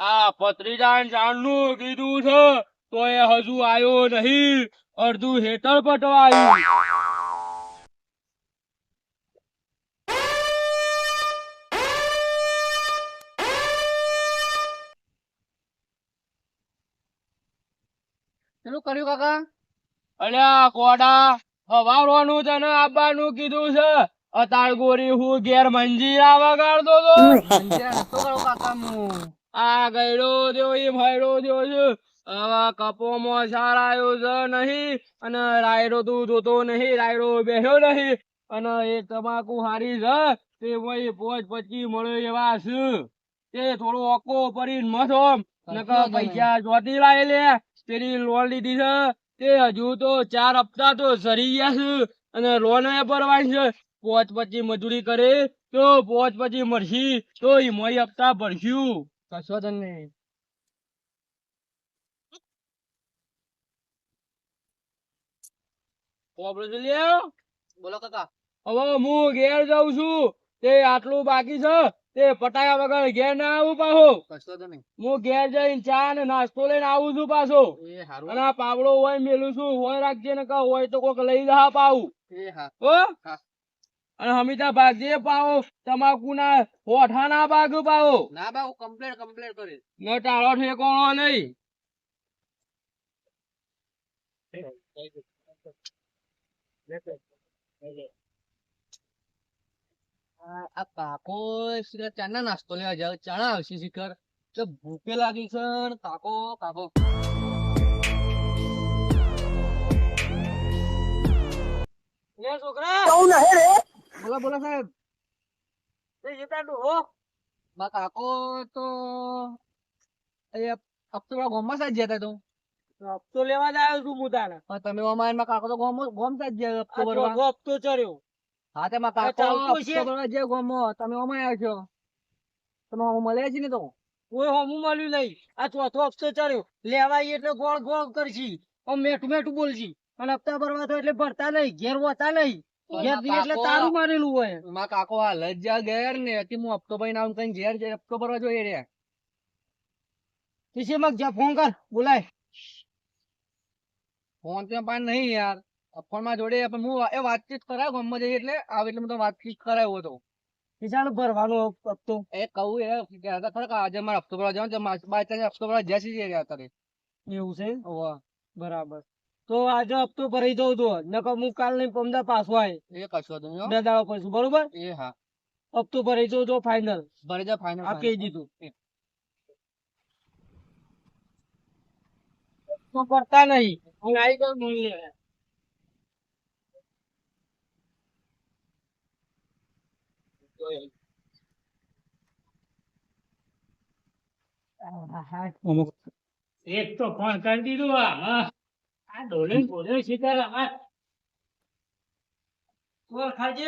આ પત્રીજાન જાણનું કીધું છે તો એ હજુ આયો નહીં. અડધું હેઠળ પટવાયું. શું કર્યું કાકા? અલ્યા કોડા, હવારવાનું તને આવવાનું કીધું છે. અતાર ગોરી હું ઘેર મંજીરા વગાડતો તો. શું કરું કાકા હું? આ ગયડો થયો ઈ ભયડો થયો છે. હવે કપોમાં સારાયો છે નહીં અને રાયડો તું જોતો નહીં, રાયડો બેઠો નહીં અને એ તમાકુ હારી છે તે વહી 5-25 મળે એવા છે. તે થોડો ઓકો પડીને મથો નકર પૈસા જોતી લાવી લે. તેની લોન લીધી છે તે હજુ તો 4 હપ્તા તો સરી ગયા છે અને લોન એ ભરવાની છે. 5-25 મજૂરી કરે તો 5-25 મળશી તો ઈ હપ્તા ભરશું. કશો જ નહીં. બોલો કાકા. હવે હું ઘેર જાઉં છું. તે આટલું બાકી છે તે પટાયા વગર ઘેર ના આવું પાછો. કશો જ નહીં. હું ઘેર જઈને ચા ને નાસ્તો લઈને આવું છું પાછો. એ હારું. અને આ પાવડો હોય મેલું છું હોય રાખજે ને કહો હોય તો કોક લઈ જા પાવું. એ હા. હો હા. અને હમીતા ભાગજે પાવો. તમાકુ ના હોઠા ના ભાગ પાવો. ના બા હું કમ્પ્લેટ કરે. ન ટાળો ઠેકોણો નહીં. આ કાકો શિખર ચાના નાસ્તો લેવા જાવ ચાણા આવશે શિખર તો ભૂખે લાગી છે ને કાકો કાકો લે છોકરા બોલો બોલો સાહેબ. તે જતા હો. બા કાકો તો એ અક્ટોબર ગોમમાં સાજ જતા તો હપ્તો લેવા જ આવ્યો છું હું તારે. પણ તમે અમાર માં કાકો તો ગોમ સાજ ગયા આ અક્ટોબર ચોથો હપ્તો ચડ્યો. હા તે માં કાકો ચાલતું છે. અક્ટોબર જે ગોમો તમે અમાય આવ્યો છો તમે મળ્યા છે ને તો કોઈ હમું મળ્યું નહીં. આ ચોથો હપ્તો ચડ્યો લેવાય એટલે ગોળ ગોળ કરશી મેઠું મેઠું બોલશી અને હપ્તા ભરવા તો એટલે ભરતા નહીં ઘેર હોતા નહીં. ઘેર થી એટલે તારું મારેલું હોય. માં કાકો આ લજ્જા ઘેર ને હતી હું હપ્તો ભાઈ નામ કઈ ઘેર જે હપ્તો ભરવા જોઈએ રે કિસી મગ જા ફોન કર બોલાય. ફોન તો પાન નહીં યાર ફોન માં જોડે પણ હું એ વાતચીત કરાયો ગમમાં જઈએ એટલે આવે એટલે હું તો વાતચીત કરાયો હતો. કિસાન ભરવાનો હપ્તો એ કહું એ કહેતા ખરા કે આજે મારે હપ્તો ભરવા જવાનું બાય ચાન્સ હપ્તો ભરવા જશે છે અત્યારે એવું છે. હોવે. બરાબર તો આજે હપ્તો ભરાઈ દઉં તો નકર હું કાલ નહીં પમદા પાછો આય એ કશો તો નહીં હો. 2 દાડા પછી બરોબર. એ હા હપ્તો ભરાઈ દઉં તો ફાઇનલ ભરે જા ફાઇનલ આ કહી દીધું. તો કરતા નહીં હું આવી ગયો મળી લેવા. એક તો ફોન કરી દીધું. આ ડોલે બોલે સીધા ખાજે.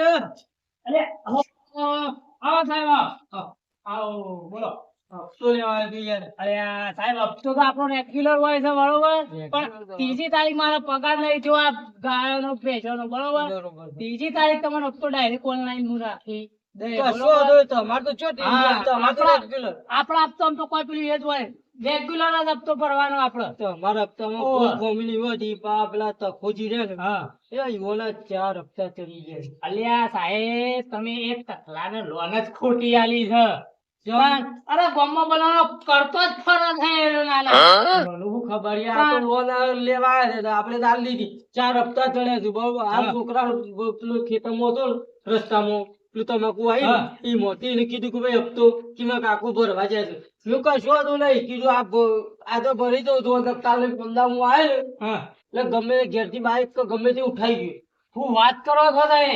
અરે આવો સાહેબ આવો બોલો. હપ્તો લેવા આવ્યો યાર. અરે સાહેબ હપ્તો તો આપણો રેગ્યુલર હોય છે બરોબર પણ 3જી તારીખ મારો પગાર નહીં થયો આ ગાયોનો ભેંસોનો બરોબર. 3જી તારીખ તમારો હપ્તો ડાયરેક્ટ ઓનલાઈન હું રાખી આપડા હપ્તો તો કોઈ પેલું એ જ હોય રેગ્યુલર જ હપ્તો ભરવાનો આપડે. તમારા હપ્તામાં કોઈ કોમની વધી પેલા તખોજી રે ને એ ઈવોના 4 હપ્તા ચડી ગયા. અલ્યા સાહેબ તમે એક તકલાને લોન જ ખોટી આલી છે. અરે ગામમાં બનાવવાનો કરતો જ ફરજ છે નાના. મને શું ખબર યાર આ તો લોન લેવા આવ્યા છે આપણે દાલ લીધી 4 હપ્તા ચડ્યા છે બરોબર. આ છોકરા પેલું ખેતરમાં હતો ને રસ્તામાં પેલું તમાકુ આવી ને ઈ મોતી ને કીધું કે ભાઈ હપ્તો કિમાં કાકુ ભરવા જાય છે. મેં કશું હતું નહીં કીધું આ તો ભરી દઉં તો હપ્તા લઈને પમદા હું આવ્યો એટલે ગમે ઘેરથી બાઈક તો ગમે તે ઉઠાઈ ગયું. હું વાત કરો છો તમે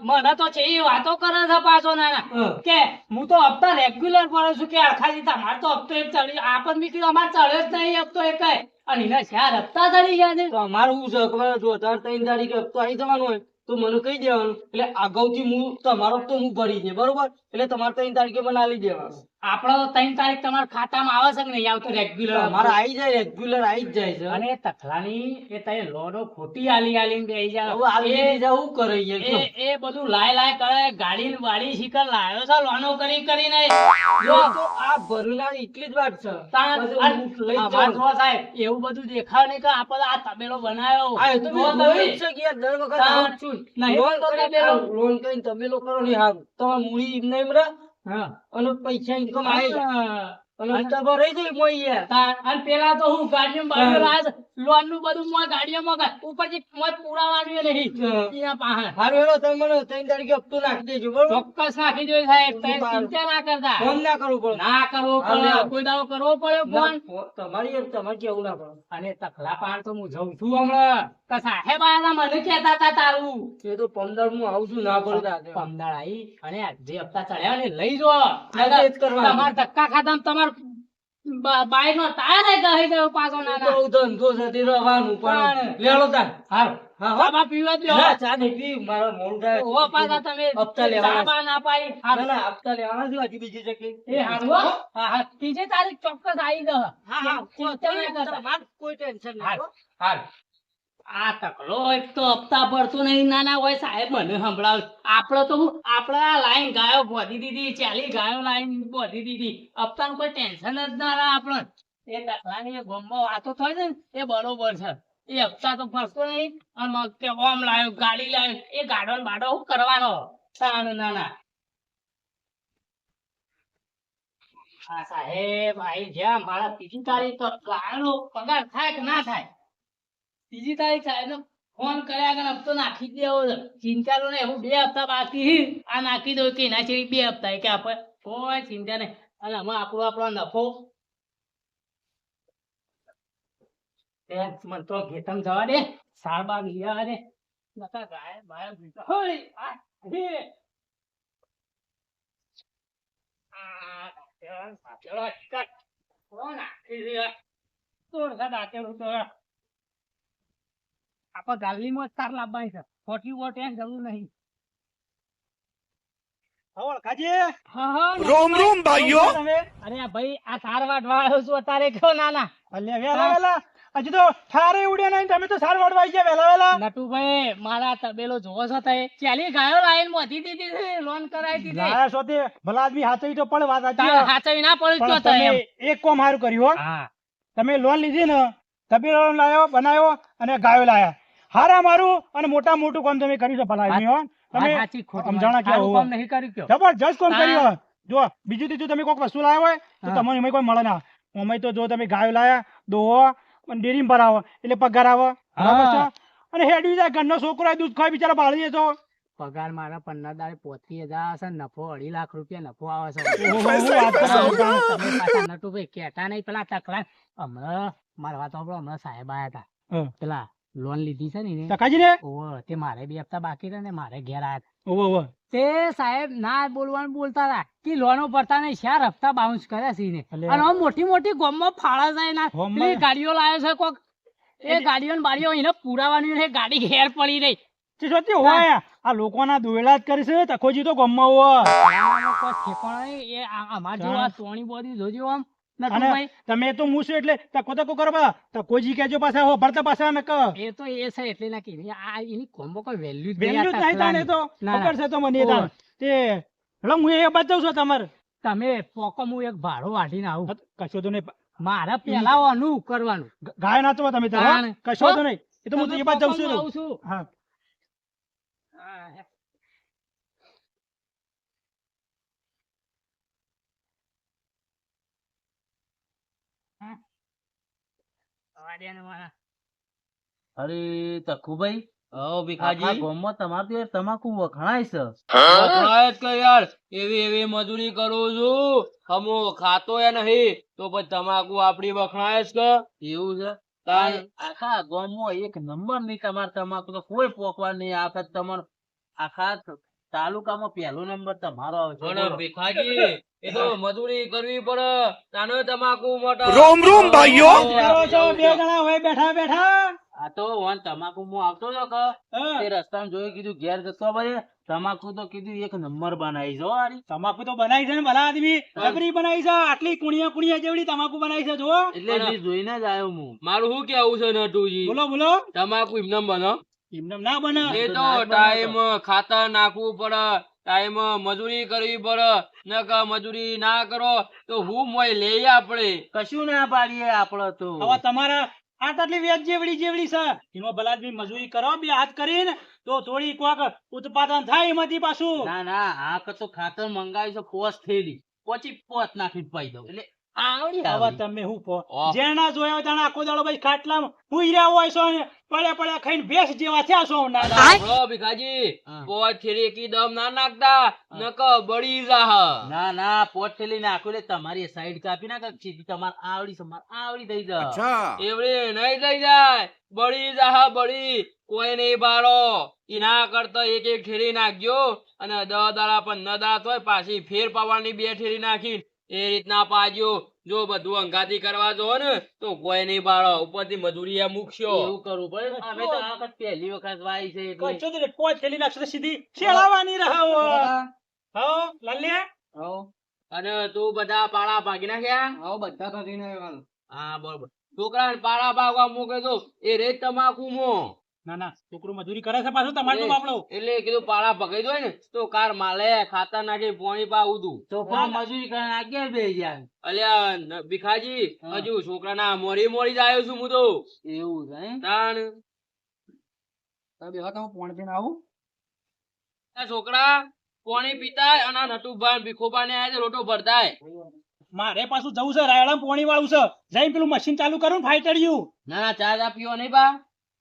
મને તો છે એ વાતો કરે છે પાછો નાના કે હું તો હપ્તા રેગ્યુલર ભરું છું કે અરખાજી તમારે તો હપ્તો એક ચડી આપણ બી કીધું અમારે ચડે જ નહીં હપ્તો એક અને એના 4 હપ્તા ચડી ગયા છે. તો અમારું શું છે ખબર જો 3 તારીખે હપ્તો આવી જવાનો હોય તો તો મને કહી દેવાનું, એટલે અગાઉથી હું તમારો તો હું ભરી દે, બરોબર? એટલે તમારે 3 તારીખે મને આલી દેવાનું. આપડો 3 તારીખ તમારા ખાતામાં આવે છે કે નહીં આવતો રેગ્યુલર? તમારે આવી જાય, રેગ્યુલર આવી જ જાય છે. અને તખલાની એ તઈ લોનો ખોટી આલીને બેહી જાય. હવે આલી દીધા હું કરે યાર, કયો? એ બધું લાય કરે, ગાડી ને વાડી શીખર લાયો છે લોનો કરીને. જો તો આ ભરેલા એટલી જ વાત છે. પછી હું લઈ જ જાઉં. સાહેબ એવું બધું દેખાવ નહીં કે આપણે આ તબેલો બનાવ્યો. આ એ તો મેં જોયું જ છે કે યાર, દર વખત આવું જ છું. નહીં લોન તો કરીને તબેલો. લોન કરીને તબેલો કરો ને હારું. તમારે મૂડી એમને એમ રહે હા. અને પૈસા ઇન્કમ આવી જાય. અને તમારે રહી જાય મોય યાર. અને પેલા તો હું ગાડીઓ લોન નું બધું મોય ગાડીઓમાં ઉપરથી મોય પુરાવાનું નહીં એના પાસે. હારું હેલો, તમે મને 3 તારીખે હપ્તો નાખી દેજો, બરોબર? ચોક્કસ નાખી જોઈએ સાહેબ. તમે ચિંતા ના કરતા. ફોન ના કરવું પડે. ના કરવો પડે, હા. કોઈ દાડો કરવો પડે ફોન. તમારી યાર, તમારે કેવું ના પડે. અને તકલા પાડ તો હું જઉં છું હમણાં. તો સાહેબ આયા મને કહેતા હતા તારું. એ તો 15 હું આવું છું, ના પડતા. પમદાળ આઈ અને જે હપ્તા ચડ્યા ને લઈ જો. હા, એ જ કરવાનું. તમાર ધક્કા ખાતા તમાર બાઈક નો ટાયર ગઈ ગયો પાછો. ના ના. તો ધંધો છે તે રહેવાનું, પણ લેલો તાર. હારું. હા, ચા બા પીવા જ લ્યો. ના, ચા નહીં પી, મારા મોડું થાય. ઓવા પાછા તમે હપ્તા લેવાના. ચા બા ના પાડી. ના, હારું. ના, હપ્તા લેવાના છે, હજી બીજી જગ્યાએ. એ હારું હો. હા હા, ત્રીજી તારીખ ચોક્કસ આવી જશે. હા, હા, ચિંતા ના કરતા. તમારે કોઈ ટેન્શન નહીં, હારું. હો. હારું. આ તકલો એક તો હપ્તા ભરતો નહીં, નાના હોય સાહેબ મને સંભળાવ. આપડે તો આપડા લાઈન ગાયો બોધી દીધી, 40 ગાયો લાઈન બોધી દીધી. હપ્તાનું કોઈ ટેન્શન જ ના રહે આપણે. એ તકલાની એ ગોમમાં વાતો થાય છે ને એ બરોબર છે. એ હપ્તા તો ભરતો નહીં અને મગ કે ઓમ લાયો ગાડી લાયો એ ગાડો ને બાડો શું કરવાનો? તાણ નાના. હા સાહેબ આઈ જ્યાં મારા 3 તારીખ તો ગાળો પગાર થાય કે ના થાય? 3 તારીખ સાહેબ ફોન કર્યા કે હપ્તો નાખી જ દેવો છે. ચિંતા તો નહીં, હું 2 હપ્તા બાકી આ નાખી દઉં કે એના છે 2 હપ્તા કે આપણે કોઈ ચિંતા નહીં. અને આમાં આપણો નફો મને તો ઘેતમ જવા દે, સાર બાર લઈ આવવા દે. નકા ગાય બાય ભીતો હોય આ હે આ દાંતેડો સાચેડો કટ કોણ નાખી દે તોડ કા દાંતેડો તો આપા ગાલીમાં તાર લાવવાની છે. 40 વોટ એમ જરૂર નહીં. રોમ રોમ ભાઈઓ. અરે ભાઈ આ તાર વાટવા આવ્યો છું અત્યારે કયો નાના હજુ તો થારે ઉડ્યા નહીં, તમે તો સાર વાળવા આવી ગયા વેલા વેલા. નટુભાઈ મારા તબેલો જોવો છો તે 40 ગાયો લાઈન મોધી દીધી છે, લોન કરાવી દીધી. લાયા છો તે ભલા આદમી હાચવી તો પડે, વાત સાચી. તારે હાચવી ના પડી પણ તો તો એમ. તમે એક કામ સારું કર્યું હો. હા તમે લોન લીધી ને, તબેલો લાયો બનાવ્યો અને ગાયો લાયા. હારા મારું અને મોટા મોટું કામ તમે કર્યું છે ભલા આદમી હો. વાત તમે સાચી ખોટી સમજાણા સારું કેવું કામ નહીં કર્યું કયો. જબરજસ્ત કામ હા. કર્યું. જો બીજું ત્રીજું તમે કોઈક વસ્તુ લાવ્યા હોય તો હા. તમને એમાં કોઈ મળે ના. અમે તો જો તમે ગાયો લાયા, દોવો અને ડેરીમાં ભરાવો એટલે પગાર આવે, બરાબર છે? અને હેડવી જાય, ઘરનો છોકરો દૂધ ખાય બિચારા બાળી તો પગાર મારા 15 દાડે 35,000 હશે, નફો 2.5 લાખ રૂપિયા નફો આવે છે. ઓહો, વાત કરો. તમે પાછા નટુભાઈ કહેતા નહીં. પેલા તકલા હમણાં મારા વાત સાંભળો, હમણાં સાહેબ આયા હતા. હા. પેલા લોન લીધી છે ને એને. ટકાજી ને ઓહો, તે મારે 2 હપ્તા બાકી હતા ને મારે ઘેર આયા હતા. ઓહો ઓહો. તે સાહેબ ના બોલવાનું બોલતા હતા કે લોનો ભરતા નહીં, 4 હપ્તા બાઉન્સ કર્યા છે એને. અલે. અને આમ મોટી મોટી ગોમમાં ફાળા જાય ના ગોમમાં? પેલી ગાડીઓ લાવ્યો છે કોક, એ ગાડીઓ ને બાડીઓ એને પુરાવાની નહીં, ગાડી ઘેર પડી રહી. તે જોતી હોય આ લોકોના દોયલા જ કરી છે. તકોજી તો ગમમાં હોય. આનો કોઈ ઠેકાણો નહીં. એ અમાર જેવું આ સોની બોડી જોજો આમ નટુભાઈ. અને તમે તો મૂછો એટલે તકો તકો કરો બધા. તકોજી કેજો પાછા હો ભરતા પાછા ન ક એ તો એ છે એટલે ના કીધી. આ એની કોમ્બો કોઈ વેલ્યુ વેલ્યુ જ નહીં તાને તો ના, ના. ખબર છે તો મને એ તાણ. તે હેલો હું એ બાદ જાઉં છું તમારે. તમે પોકો હું એક ભાડો વાટીને આવું. કશો તો નહીં. મારે પેલા આનું કરવાનું. ગાય ના તો તમે તારે, હો? તાણે. કશો તો નહીં. એ તો હું તો તમે એ બાદ જાઉં પોકોમાં છું. આવું છું. હા. વાડિયાને મારા. અરે તખુભાઈ, હો આખા ભીખાજી, ગામમાં તમારે તો યાર તમાકુ વખણાય છે. વખણાય જ કે યાર, એવી મજૂરી કરું છું, હમો ખાતો ય નહીં તો પછી તમાકુ આપડી વખણાય જ કે. એવું છે? તાણ. આખા ગામમાં એક નંબર ની તમારે તમાકુ તો કોઈ પોકવા નહીં. આખા તમારે આખા તાલુકામાં 1લો નંબર તમારો આવે છે. પણ બોલો. ભીખાજી, એ તો મજૂરી કરવી પડે, તાનો તમાકુ મોટા. કરો છો બે જણા હોય બેઠા બેઠા. આ તો વન તમાકુ હું આવતો હતો કે હા. તે રસ્તામાં જોયું કીધું ઘેર જતો ભાઈ તમાકુ તો કીધું એક નંબર બનાવી જો આરી તમાકુ તો બનાવી છે ને ભલા આદમી જબરી બનાવી છે આટલી કુણિયા જેવડી તમાકુ બનાવી છે જો એટલે જે જોઈને જ આવ્યો હું મારું શું કેવું છે નટુજી બોલો બોલો તમાકુ એમને બનો એમને ના બને એ તો ના જ બને ટાઈમ ખાતર નાખવું પડે ટાઈમ મજૂરી કરવી પડે નકર મજૂરી ના કરો તો હું મોય લઈએ આપણે કશું ના પાડીએ આપડે તો હવે તમારા આ તો આટલી વેચ જેવડી છે એમાં ભલા આદમી મજૂરી કરો બે હાથ કરીને તો થોડી કોક ઉત્પાદન થાય એમાંથી પાછું ના ના આ તો ખાતર મંગાવી છે પોસ થયેલી પછી પોત નાખી પાઈ દઉં એટલે આવડી હવે આવડી. તમે શું કહો ઓહ. જેના જોયા હોય તેના આખો દાડો ભાઈ ખાટલામાં હુઈ રહ્યા હોય છો ને પડ્યા ખાઈને ભેંસ જેવા થયા છો ના ના. સાંભળો ભીખાજી હા. પોચ થેલી એકી દમ ના નાખતા નકર બળી જાહ ના ના પોત થેલી નાખું એટલે તમારી સાઈડ કાપી નાખ સીધી તમારે આવડી છે મારે આવડી થઈ જાય એવડી નહીં થઈ જાય બળી જાહ બળી કોઈ નહીં બાળો એના કરતા એક એક ઠેરી નાખજો અને 10 દાડા 15 દાડા તોય પાછી ફેર પાવાની 2 ઠેરી નાખી એ રીતના પાજો જો બધું અંગાતી કરવા જો ને તો કોઈ નહીં બાળો ઉપરથી મજૂરી મૂકશો એવું કરવું પડે અમે તો આ વખત પહેલી વખત વાઈ છે એટલે કચ્છો તો પોચ થેલી નાખશો તો સીધી શેલાવાની રહો હો લાલ્યા અને તું બધા પાળા ભાગી નાખ્યા બધા કરીને આવ્યા. હા બરોબર છોકરાને પાળા ભાગવા મૂકે તો એ રેત તમાકુ મો ના ના છોકરું મજૂરી કરે છે પાછું તમારે તો બાપડો એટલે કીધું પાળા ભગાઈ દો ને તો કાર માલે ખાતર નાખી પોણી પાવું તું તો પણ મજૂરી કરીને આગળ બે જાય અલ્યા ભીખાજી હા. હજુ છોકરાના મોરી જ આવ્યો છું હું તો એવું છે એમ? તાણ તમે પોણી પીને આવું આ છોકરા પોણી પીતાય અને નટુભાઈ ભીખોબા ને આયા રોટો ભરતાય મારે પાછું જવું છે રાયડા પોણી વાળું છે જઈને પેલું મશીન ચાલુ કરું ને ફાઈટર્યું ના ના ચા ચા પીવો નહીં બા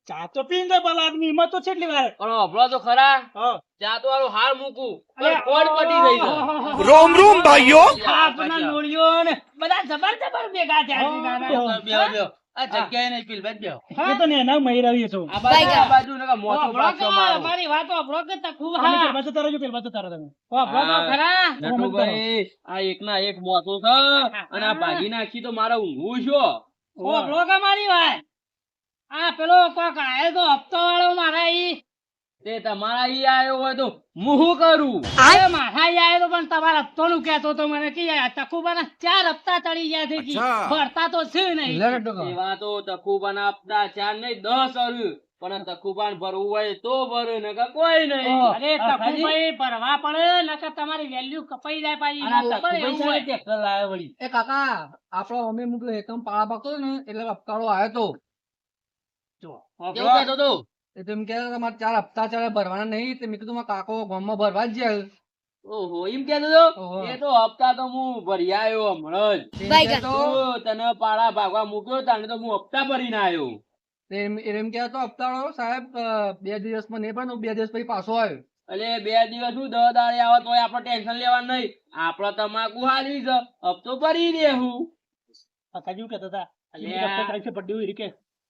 ચા તો પીને જાય ભલા આદમી હિંમત તો છે એટલી વાર પણ અભળો તો ખરા હા. ચા તો હારું હાર મૂકું અલ્યા, કોડ પટી ગઈ છે રોમ રોમ ભાઈઓ આપણા લોડીઓ ને બધા જબર ભેગા થયા છે હા. નાના. બેહો, બેહો. આ જગ્યાએ નહીં પીલ બેસ બેહો. એ તો ને એના મહી રહ્યું છું આ બાજુ નકર મોથું અભળો પાછો કે મારો. મારી વાતો અભળો કે તખું તમે હા. પેલ બાજુ તારો જો, પેલ બાજુ તારો તમે અભળો તો ખરા. નટુભાઈ આ એકના એક મોથું છે અને આ ભાગી નાખી તો મારે ઊંઘવું છો અભળો કે મારી વાત. આ પેલો કોક આયો તો હપ્તો વાળો મારા ઈ. તે તમારા ઈ આયો હોય તો હું શું કરું અરે મારા ઈ આયો તો પણ તમારા હપ્તો નું કહેતો તો મને કે તખુબાના 4 હપ્તા ચડી ગયા છે કી. અચ્છા. ભરતા તો છે નહીં. એવા તો તકુબાન આપતા 4 નહીં 10 અર્યું પણ તકુબાન ભરવું હોય તો ભરે નકર કોઈ નહીં અરે તખુભાઈ ભરવા પડે નકર તમારી વેલ્યુ કપાઈ જાય પાછી. અને આ ખબર તકુભાઈ એવું હોય. છે ટ્રેક્ટર લાવ્યો વળી એ કાકા આપડો અમે મૂકલો એકમ પાળા પાકતો ને એટલે હપ્તાળો આવ્યો તો કેવું કહેતો તો એ તો એમ કે તમારે 4 હપ્તા ચાલે ભરવાના નહીં તો મેં કીધું મારા કાકો ગામમાં ભરવા જ જાય ઓહો એમ કહેતો તો ઓહો. એ તો હપ્તા તો હું ભરી આવ્યો હમણાં જ તું તને પાડા ભાગવા મૂક્યો તને તો હું હપ્તા ભરીને આવ્યો તે એમ કહેતો હપ્તાળો સાહેબ 2 દિવસમાં નહીં પણ 2 દિવસ પછી પાછો આવ્યો એટલે 2 દિવસ શું 10 દાડે આવે તોય આપણે ટેન્શન લેવાનું નહીં આપણે તમાકુ હાલી છે હપ્તો ભરી દેવું કાકાજી કેતા હતા અલ્યા. પડ્યું ઈ કે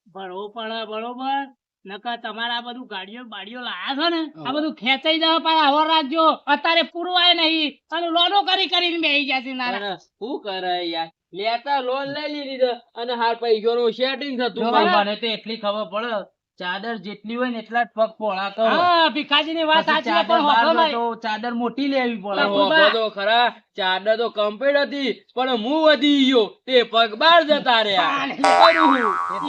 ભરવું પડે બરોબર. નકર તમારે આ બધું ગાડીઓ બાડીઓ લાયા છો ને આ બધું ખેંચાઈ જવા પાછા હવા રાખજો. અત્યારે પુરવાય નહીં અને લોનો કરીને બેસી જશે નાના. અને શું કરે યાર લેતા લોન લઈ લીધી છે અને હાર પૈસાનું સેટિંગ થતું જો નહીં. મને તો એટલી ખબર પડે ચાદર જેટલી હોય ને એટલા જ પગ પહોળા કરો. હા, ભીખાજીની વાત પછી સાચી છે, પણ ચાદર હોભળો બાર ભાઈ. તો ચાદર મોટી લેવી પડે બાપુ. હોભળો તો ખરા ચાદર તો કમ્પ્લીટ હતી પણ હું વધી ગયો તે પગ બહાર જતા રહ્યા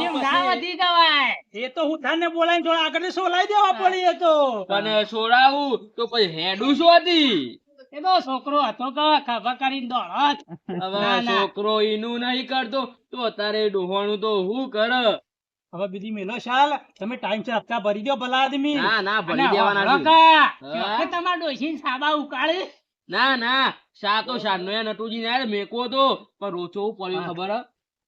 એમ ના વધી જવાય. એ તો હું થાને બોલાઈને થોડા આગળ સોલાઈ દેવા પડી એ તો પણ છોડાવું તો પછી હેડું શું હતી એ તો છોકરો હતો કે ખભા કરીને દોડત. હવે ના, ના. છોકરો ઈનું નહીં કરતો તો અત્યારે ડોહાણું તો હું કરે હવે બીજી મેલો શાલ તમે ટાઈમ છે હપ્તા ભરી દો ભલા આદમી ના ના અને ભરી દેવાના હોભળો છે. કા, હા? કે તમારા ડોશીને સાબા ઉકાળે. ના ના શા તો શાનો એ નટુજી ને મેકો તો પણ રોચો પડ્યો ખબર હે?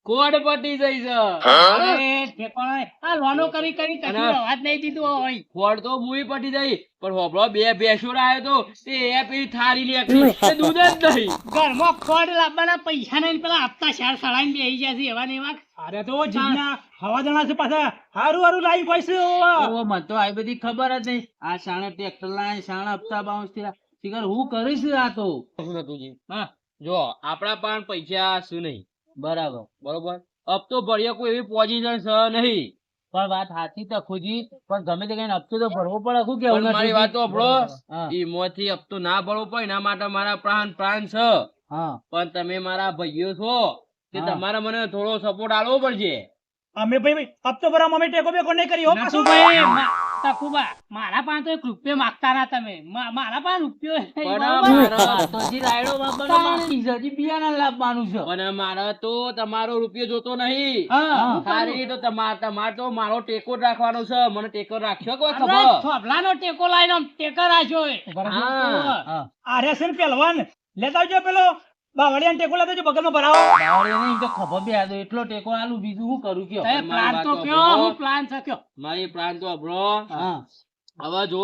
કોડ પટી જઈ છે અરે, ઠેકાણે. આ લોનો કરી કશું અને- અવાજ નહીં દીધો હોય. ખોડ તો મુઈ પટી જઈ પણ હોભળો 2 ભેંસો આવ્યો તો તે એ પેલી થારી લેખી તે દૂધ જ નહીં ઘરમાં ખોડ લાવવાના પૈસા નહીં પેલા હપ્તા શાળ સળાઈને બેસી ગયા છે એવા ને એવા. અરે તો જીજના હવા જણા છે પાછા હારું લાવી પૈસે ઓહો, મને તો આ બધી ખબર જ નહીં. આ શાણે ટ્રેક્ટર લાય શાણે હપ્તા બાઉન્સ થયા. શિખર હું કરીશ આ તો. નટુજી હા, જો આપણા પાસે પૈસા શું નહીં બરાબર. બરોબર હપ્તો ભર્યો કોઈ એવી પોઝિશન છે નહીં પણ વાત સાચી તો ખુજી પણ ગમે તે કઈ હપ્તો તો ભરવો પડે શું કેવું પણ મારી વાત તો સાંભળો. હા. ઈમાંથી હપ્તો ના ભરવો પડે એના માટે મારા પ્રાણ છે. હા પણ તમે મારા ભાઈઓ છો તે હા. તમારે મને થોડો સપોર્ટ આલવો પડશે. અમે ભાઈ હપ્તો ભરવામાં અમે ટેકો બેકો નહીં કરી હો પાછું. નટુભાઈ, તકુબા, મારા પાસે તો એક રૂપિયો માંગતા ના તમે મારા પાસે રૂપિયો નહીં, પણ બરાબર? મારા- તો હજી રાયડો બાબાનો બાકી છે, હજી બિયારણ લાવવાનું છે. અને મારે તો તમારો રૂપિયો જોતો નહીં. હા. ખાલી તો તમારે તો મારો ટેકો જ રાખવાનો છે. મને ટેકો રાખ્યો કોઈ આપણે ખબર? થોભલાનો ટેકો લાવીને આમ ટેકો રાખ્યો એ. હા. આરે છે ને પહેલવાન લેતા આવજો પેલો બાવળિયાને ટેકો લેતા આવજો બગલમાં ભરાવો. બાવળીને એમ તો ખબર બી આ દો, એટલો ટેકો આલું, બીજું શું કરું કયો? મારી પ્લાન વાત તો તો કયો, સાંભળો. હું પ્લાન છે કયો? મારી પ્રાણ તો અભરો. હા. હવે જો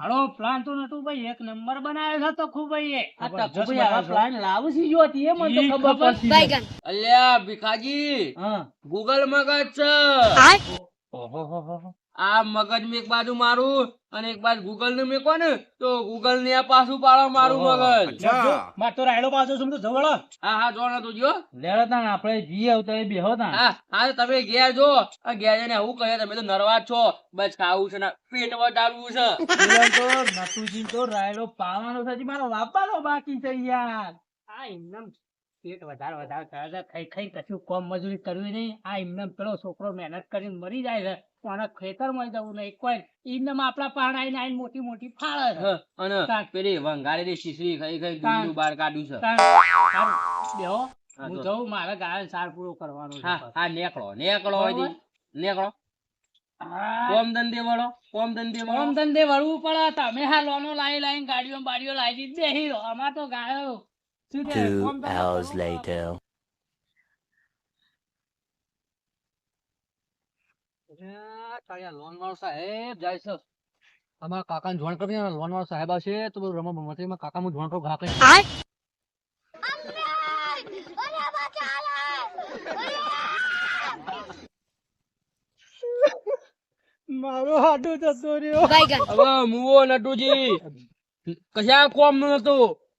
હાલો, પ્લાન તો નતું ભાઈ એક નંબર બનાવ્યો છે તો ખૂબ ભાઈ એ. આ જબરજસ્ત તકુભાઈ આવા બનાવ્યો. પ્લાન લાવું છું જો હતી, એ મને તો ઈ ખબર ખબર પડતી. અલ્યા ભીખાજી, હા. ગૂગલ મગજ છે. આ મગજ મેં એક બાજુ મારું અને એક બાજુ ગૂગલ ને મેકો ને તો ગૂગલ ને આ પાછું પાડો મારું મગજ. માર તો રાયડો પાછો છું તો જવળ. હા જોણા તો જો. લેડો તાણ આપણે જઈએ આવતા એ બેહો તાણ. હા તમે ઘેર જો. આ ઘેર જઈને આવું કહે તમે તો નરવા જ છો. બસ ખાવું છે ને પેટ વધારવું છે. પેલો તો નટુજી તો રાયડો પાવાનો છે, હજી મારો વાપવાનો બાકી છે યાર. આ એમને પેટ વધારે કરે છે, ખાઈ ખાઈ કશું કોમ મજૂરી કરવી નહીં. આ એમને પેલો છોકરો મહેનત કરીને મરી જાય છે, પણ ખેતરમાં જવું નહીં કોઈ. એમને આપણા પાણ આઈને આઈને મોટી મોટી ફાળે છે. હ, અને પેલી વંગાળેલી શીશડી ખાઈ ખાઈ દૂધનું બહાર કાઢ્યું છે. સારું, બેહો. હા, હું તો. જઉં, મારે ગાયન સાર પૂરો કરવાનો છે. હા નેકળો અહીંથી. નેકળો. હા. કોમ ધંધે વળો. કોમ ધંધે વળો. કોમ ધંધે વળવું પડે. તમે હા લોનો લાવી લાવીને ગાડીઓ બાડીઓ લાવી દીધી બેહી રહો. અમાર તો ગાયો શું છે, કોમ ધંધો કરવું પડે. લોન વાળો સાહેબ જાય છે. અમારા કાકા ને જોણ કરી લોન વાળો સાહેબ આવશે તો બધું રમા મતલબ કાકા હું જોણ કરું ઘા કઈ. મારો હાડું જતો રહ્યો. હવે મુવો નટુજી કશા કોમ નો નતો.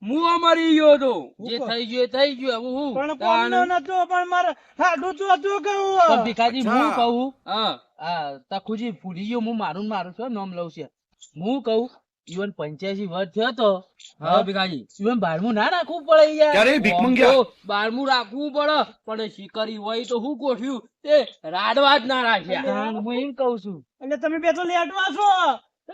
મુવો મરી ગયો હતો. જે થઈ ગયું એ થઈ ગયું. હવે હું પણ કોમનો નતો પણ મારે હાડું તો હતું કહું. તો ભીખાજી હું કહું, હા આ તખુજી ભૂલી ગયો, હું મારું ને મારું છું નામ લઉં છે. હું કહું ઈવન 85 વર્ષ થયો તો હા ભીખાજી. ઈવન 12મું ના રાખવું પડે યાર. આમ તો 12મું રાખવું પડે પણ શિકારી હોય તો શું ગોઠવ્યું તે રાડવા જ ના રાખ્યા. તાણ હું એમ કહું છું. એટલે તમે બે તો લેટવા છો.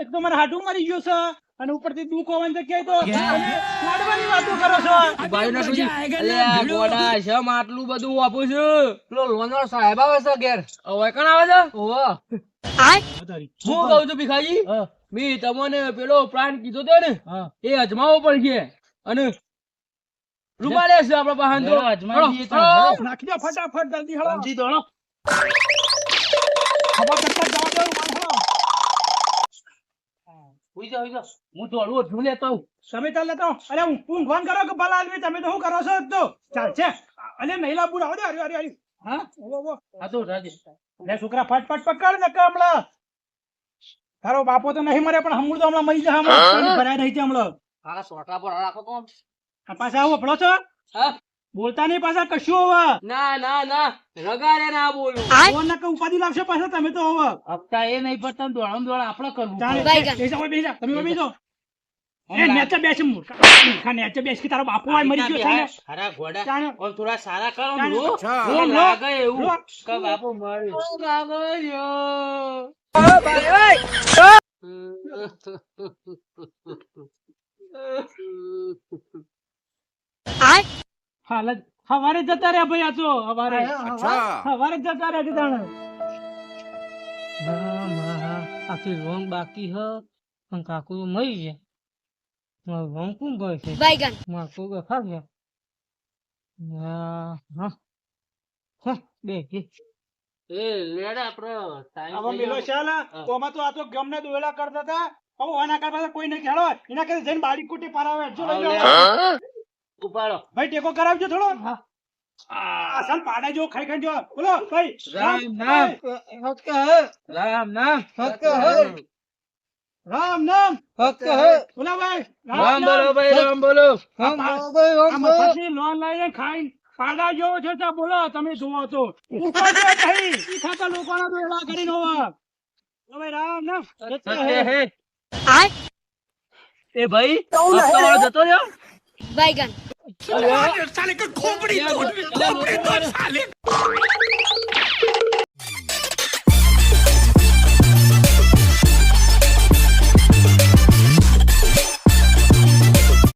એક તો મારે હાડું મરી ગયું છે અને ઉપરથી દુઃખ હોવાનું તો ક્યાંય તો તમે લાડવાની વાતો કરો છો. ભાઈ નટુજી અલ્યા ગોડા શેમ આટલું બધું વાપું છું. પેલો લોન વાળો સાહેબ આવે છે ઘેર. હવે કણ આવે છે? ઓહો. હું કહું છું ભીખાજી, હા, મેં તમને પેલો પ્લાન કીધો તો ને હા. એ અજમાવો પડશે. અને રૂપાલે છે આપણા પાસે તો. લેડો, અજમાવી દઈએ હળો, તાણ. હળો. નાખી દો ફટાફટ જલ્દી હળો. સમજી દોડો. ખબર કરતા જવા દો હળો. હુઈ જા, હુઈ જા. હું દોડું ઓઢું લેતો આવું. તમે ચાલ લેતો અરે હું ફોન કરો કે ભલા આદમી તમે તો શું કરો છો તો ચાલશે. અરે મહિલા બુરા આવો દે અરે અરે અરે. હા, ઓવો ઓવો. આ તો રાજે. લે છોકરા ફટ પકડ ને કે હમણાં તારો બાપો તો નહીં મરે પણ હમણાં તો હમણાં મરી જાય હમણાં પાણી ભરાઈ રહી છે હમણાં. આ સોટા પર રાખો તો. આ પાછા આવો ભલો છો હા? બોલતા નહીં પાછા કશું હવે ના રગાડે ના બોલું. ફોન ના કે ઉપાધિ લાવશે પાછા તમે તો હવે હપ્તા એ નહીં પડતા ને દોડમ દોડ આપણે કરવું ચાલે પડે. બેસા તમે બેસો એ નેચે બેસ મૂર્ખા નેચે બેસ કે તારો બાપો આ મરી ગયો છે ને સારા ઘોડા ચાલે ઓમ થોડા સારા કરો ને ચાલે. રો. રો, રો રો. લાગે એવું રો. કે બાપુ મળ્યું. હાલ જ હવારે જતા રહ્યા ભાઈ આ તો હવારે હવારે જતા રહ્યા છે તાણે આખી રોંગ બાકી હ પણ કાકુ મરી ગયા. મારું રોંગ કોણ ગયો છે? મારું કોક ખા ગયા. હા હા બે એ લેડ આપડે હવે મેલો ચાલ તોમાં તો આ તો ગમને દોયલા કરતા હતા હવે આના કરતા કોઈ નહીં ખેડો એના કરતા જઈને બારી કુટી પારાવે જો લઈ લો ઉપાડો. ભાઈ ટેકો કરાવજો થોડો આસન પાડા જો ખાઈ ખાઈ જો બોલો ભાઈ રામ નામ. હક હે રામ નામ. હક હે રામ નામ હક હે. બોલા ભાઈ રામ બોલો ભાઈ રામ બોલો. આ મફતની લોન લઈને પાડા જેવો છે તો બોલો તમે જોવો તો ઉપર છે નહીં ઈ ખાતા લોકોના તો એવા કરીને હોવા હવે રામ ને એ ભાઈ હપ્તાવાળો જતો રહ્યો बैगन અલ્યા,